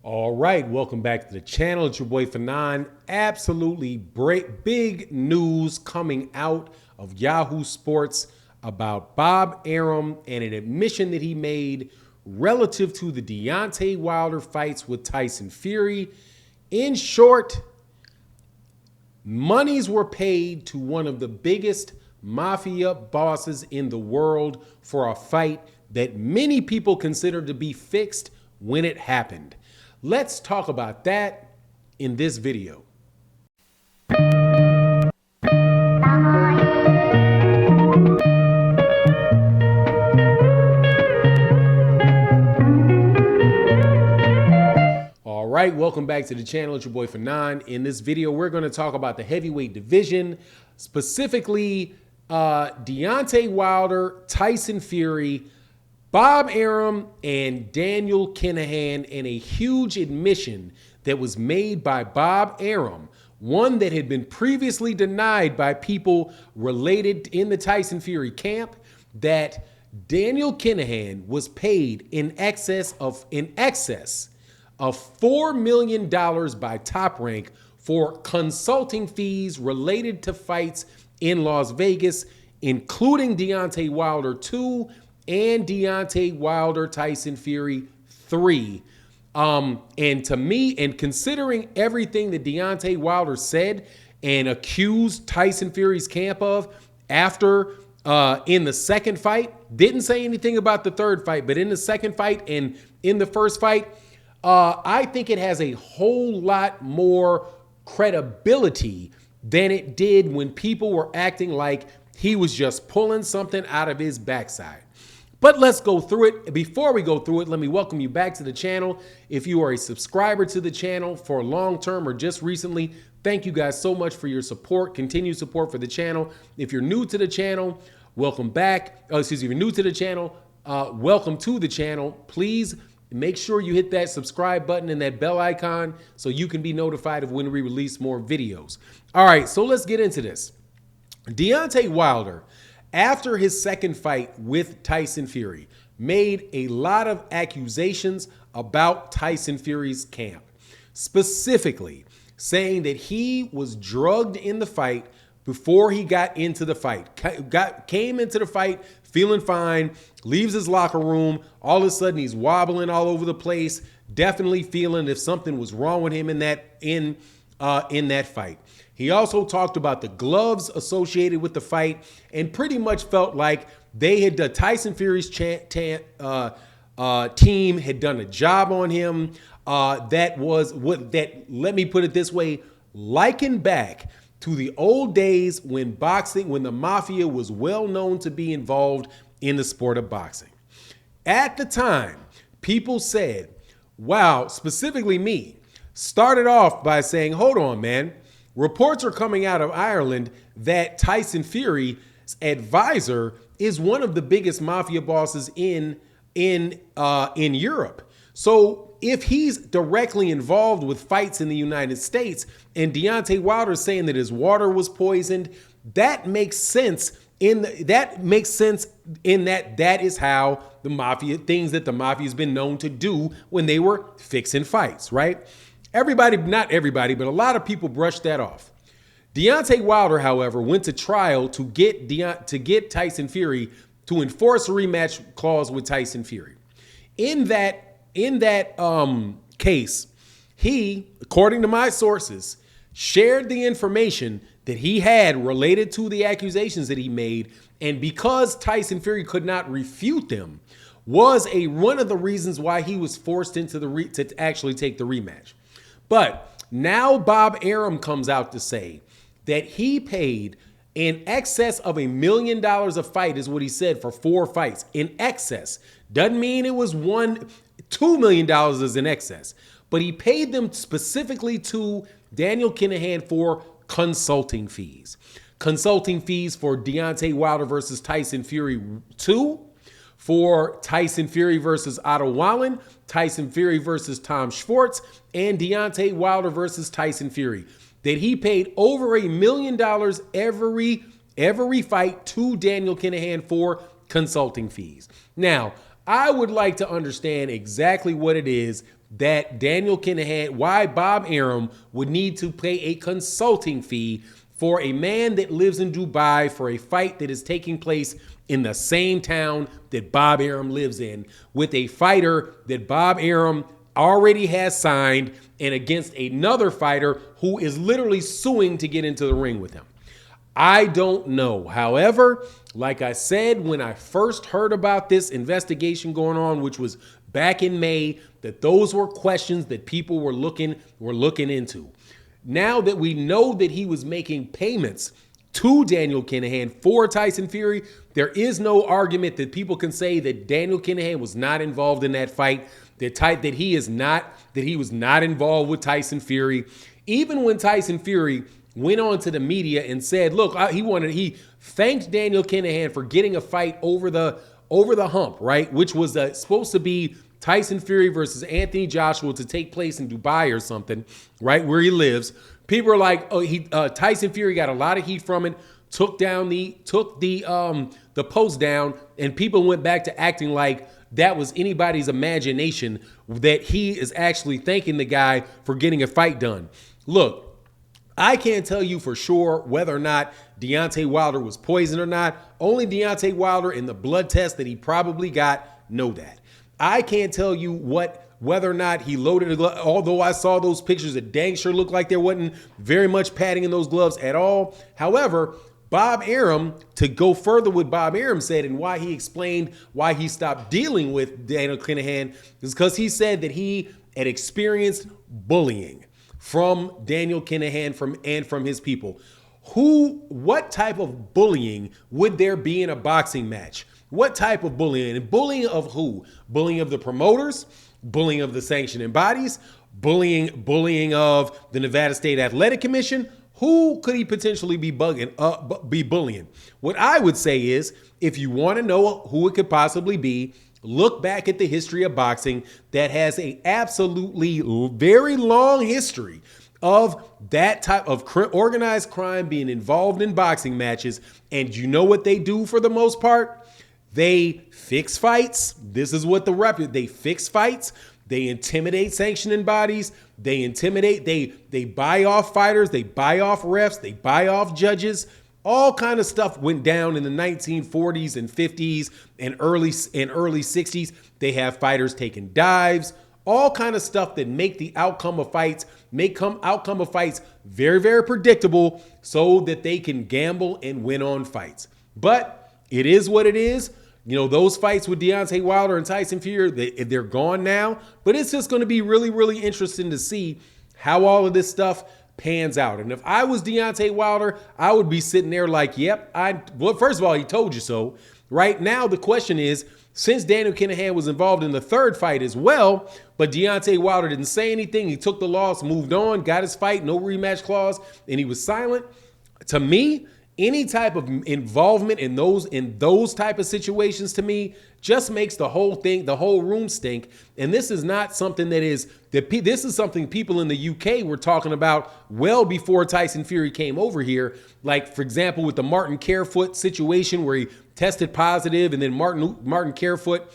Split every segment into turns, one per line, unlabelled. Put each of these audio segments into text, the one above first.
All right, welcome back to the channel. It's your boy Fanon. Absolutely big news coming out of Yahoo Sports about Bob Arum and an admission that he made relative to the Deontay Wilder fights with Tyson Fury. In short, monies were paid to one of the biggest mafia bosses in the world for a fight that many people consider to be fixed when it happened. Let's talk about that in this video. All right, welcome back to the channel. It's your boy Fanon. In this video, we're going to talk about the heavyweight division, specifically Deontay Wilder, Tyson Fury, Bob Arum, and Daniel Kinahan, and a huge admission that was made by Bob Arum, one that had been previously denied by people related in the Tyson Fury camp, that Daniel Kinahan was paid in excess of $4 million by Top Rank for consulting fees related to fights in Las Vegas, including Deontay Wilder 2 and Deontay Wilder Tyson Fury 3. And to me, and considering everything that Deontay Wilder said and accused Tyson Fury's camp of after in the second fight, didn't say anything about the third fight, but in the second fight and in the first fight, I think it has a whole lot more credibility than it did when people were acting like he was just pulling something out of his backside. But let's go through it. Before we go through it, let me welcome you back to the channel. If you are a subscriber to the channel for long term or just recently, thank you guys so much for your support, continued support for the channel. If you're new to the channel, welcome back. If you're new to the channel, welcome to the channel. Please make sure you hit that subscribe button and that bell icon so you can be notified of when we release more videos. All right, so let's get into this. Deontay Wilder, after his second fight with Tyson Fury, made a lot of accusations about Tyson Fury's camp, specifically saying that he was drugged in the fight before he got into the fight. Came into the fight feeling fine, leaves his locker room, all of a sudden he's wobbling all over the place, definitely feeling if something was wrong with him in that fight. He also talked about the gloves associated with the fight and pretty much felt like the Tyson Fury's team had done a job on him that, let me put it this way, likened back to the old days when the Mafia was well known to be involved in the sport of boxing. At the time, people said, wow, specifically me, started off by saying, hold on, man. Reports are coming out of Ireland that Tyson Fury's advisor is one of the biggest mafia bosses in Europe. So if he's directly involved with fights in the United States and Deontay Wilder is saying that his water was poisoned, that makes sense that is how the mafia, things that the mafia has been known to do when they were fixing fights, right? Not everybody, but a lot of people brushed that off. Deontay Wilder, however, went to trial to get Tyson Fury to enforce a rematch clause with Tyson Fury. In that case, he, according to my sources, shared the information that he had related to the accusations that he made, and because Tyson Fury could not refute them, was one of the reasons why he was forced to actually take the rematch. But now Bob Arum comes out to say that he paid in excess of $1 million a fight, is what he said, for 4 fights. In excess. Doesn't mean it was $2 million is in excess. But he paid them specifically to Daniel Kinahan for consulting fees. Consulting fees for Deontay Wilder versus Tyson Fury 2, for Tyson Fury versus Otto Wallen, Tyson Fury versus Tom Schwartz, and Deontay Wilder versus Tyson Fury. That he paid over $1 million every fight to Daniel Kinahan for consulting fees. Now, I would like to understand exactly what it is that Daniel Kinahan, why Bob Arum would need to pay a consulting fee for a man that lives in Dubai for a fight that is taking place in the same town that Bob Arum lives in, with a fighter that Bob Arum already has signed, and against another fighter who is literally suing to get into the ring with him. I don't know. However, like I said, when I first heard about this investigation going on, which was back in May, that those were questions that people were looking into. Now that we know that he was making payments to Daniel Kinahan for Tyson Fury, there is no argument that people can say that Daniel Kinahan was not involved in that fight, that he was not involved with Tyson Fury. Even when Tyson Fury went on to the media and said, look, he thanked Daniel Kinahan for getting a fight over the hump, right? Which was supposed to be Tyson Fury versus Anthony Joshua to take place in Dubai or something, right, where he lives. People are like, oh, Tyson Fury got a lot of heat from it, took the post down, and people went back to acting like that was anybody's imagination, that he is actually thanking the guy for getting a fight done. Look, I can't tell you for sure whether or not Deontay Wilder was poisoned or not. Only Deontay Wilder and the blood test that he probably got know that. I can't tell you whether or not he loaded a glove, although I saw those pictures that dang sure looked like there wasn't very much padding in those gloves at all. However, Bob Arum, to go further with Bob Arum said, and why he explained why he stopped dealing with Daniel Kinahan, is because he said that he had experienced bullying from Daniel Kinahan from his people. What type of bullying would there be in a boxing match? What type of bullying? And bullying of who? Bullying of the promoters, bullying of the sanctioning bodies, bullying of the Nevada State Athletic Commission. Who could he potentially be bullying? What I would say is, if you want to know who it could possibly be, look back at the history of boxing that has a absolutely very long history of that type of organized crime being involved in boxing matches. And you know what they do for the most part? They fix fights. This is what they fix fights. They intimidate sanctioning bodies. They buy off fighters. They buy off refs. They buy off judges. All kind of stuff went down in the 1940s and 50s and early 60s. They have fighters taking dives. All kind of stuff that make the outcome of fights very, very predictable, so that they can gamble and win on fights. But it is what it is. You know, those fights with Deontay Wilder and Tyson Fury, they're gone now. But it's just going to be really, really interesting to see how all of this stuff pans out. And if I was Deontay Wilder, I would be sitting there like, yep, well, first of all, he told you so. Right now, the question is, since Daniel Kinahan was involved in the third fight as well, but Deontay Wilder didn't say anything, he took the loss, moved on, got his fight, no rematch clause, and he was silent. To me, any type of involvement in those type of situations, to me, just makes the whole room stink. And this is not something this is something people in the UK were talking about well before Tyson Fury came over here. Like, for example, with the Martin Carefoot situation where he tested positive, and then Martin Carefoot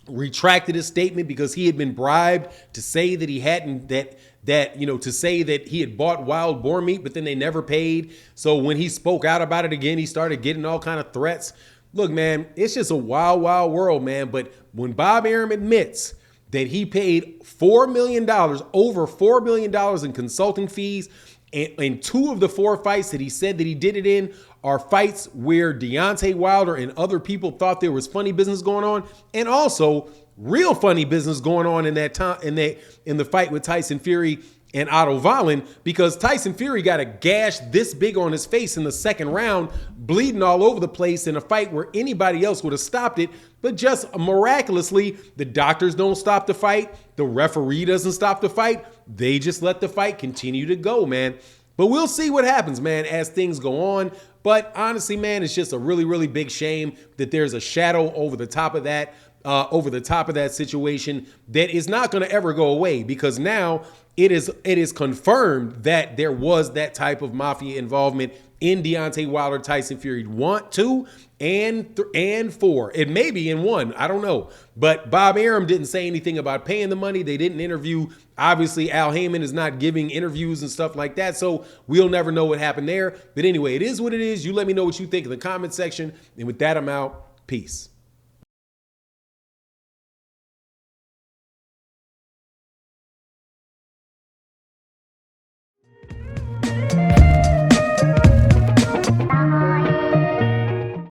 retracted his statement because he had been bribed to say that he hadn't, to say that he had bought wild boar meat, but then they never paid. So when he spoke out about it again, he started getting all kind of threats. Look, man, it's just a wild, wild world, man. But when Bob Arum admits that he paid $4 million, over $4 million in consulting fees, and 2 of the 4 fights that he said that he did it in are fights where Deontay Wilder and other people thought there was funny business going on, and also real funny business going on in that time in the fight with Tyson Fury and Otto Wallin, because Tyson Fury got a gash this big on his face in the second round, bleeding all over the place in a fight where anybody else would have stopped it. But just miraculously, the doctors don't stop the fight. The referee doesn't stop the fight. They just let the fight continue to go, man. But we'll see what happens, man, as things go on. But honestly, man, it's just a really, really big shame that there's a shadow over the top of that, situation that is not going to ever go away, because now it is confirmed that there was that type of mafia involvement in Deontay Wilder Tyson Fury 1, 2, and 4. It may be in 1. I don't know. But Bob Arum didn't say anything about paying the money. They didn't interview. Obviously, Al Heyman is not giving interviews and stuff like that. So we'll never know what happened there. But anyway, it is what it is. You let me know what you think in the comment section. And with that, I'm out. Peace.